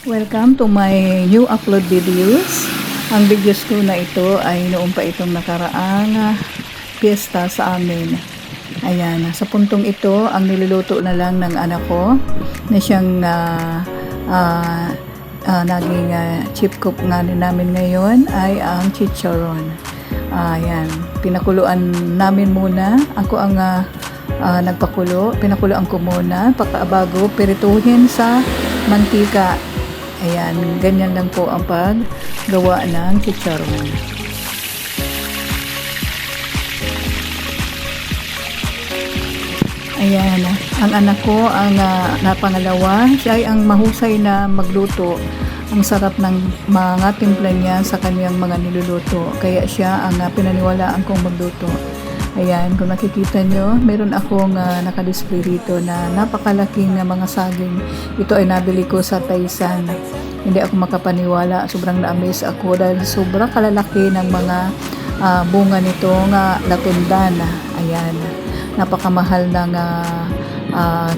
Welcome to my new upload videos. Ang videos ko na ito ay noong pa itong nakaraang piyesta sa amin. Ayan, sa puntong ito, ang niluluto na lang ng anak ko na siyang naging chief cook nga namin ngayon ay ang chicharon. Ayan, pinakuluan namin muna. Ako ang nagpakulo. Pinakuluan ko muna bago pirituhin sa mantika. Ayan, ganyan lang po ang paggawa ng chicharon. Ayan, ang anak ko, ang napangalawa, siya ay ang mahusay na magluto. Ang sarap ng mga timpla niya sa kaniyang mga niluluto. Kaya siya ang pinaniwalaan kong magluto. Ayan, kung nakikita nyo, meron akong nakadisplay dito na napakalaking mga saging. Ito ay nabili ko sa Taisan. Hindi ako makapaniwala, sobrang na-amaze ako dahil sobrang kalalaki ng mga bunga nitong latundan. Ayan, napakamahal ng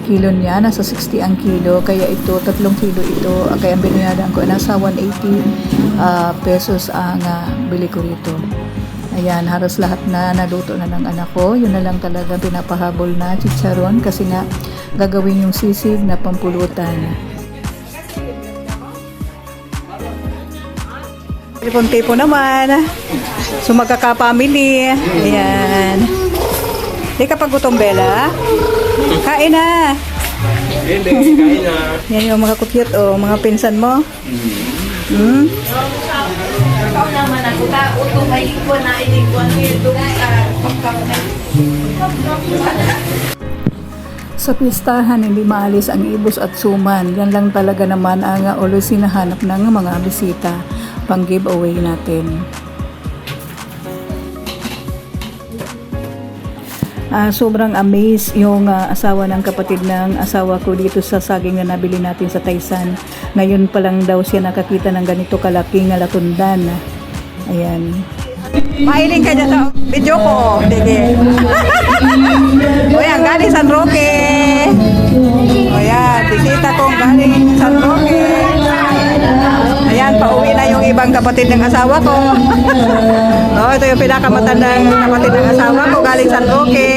kilo niya, nasa 60 ang kilo, kaya ito 3 kilo ito, kaya ang binayaran ko nasa 180 pesos ang bili ko rito. Ayan, halos lahat na naluto na ng anak ko. Yun na lang talaga pinapahabol na chicharon kasi nga gagawin yung sisig na pampulutan. Tipo naman. So magkaka-family. Ayan. Di ka pagutom, Bella? Kain na. Hindi, kain na. Yan yung mga kukyut o mga pinsan mo. Ikaw naman ako ka, utong may ikuan na inikuan nito Sa pistahan, hindi maalis ang ibos at suman. Yan lang talaga naman ang always hinahanap ng mga bisita pang giveaway natin. Sobrang amazed yung asawa ng kapatid ng asawa ko dito sa saging na nabili natin sa Taisan. Ngayon pa lang daw siya nakakita ng ganito kalaking latundan. Ayan. Mahiling ka dyan sa video ko. Sige. O yan, galing San Roque. O yan, bisita kong galing San Roque. Ayan, pauwi na yung ibang kapatid ng asawa ko. No, ito yung pinakamatandang kapatid ng asawa ko galing San Roque.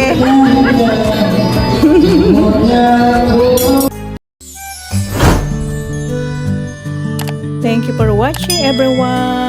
Thank you for watching, everyone.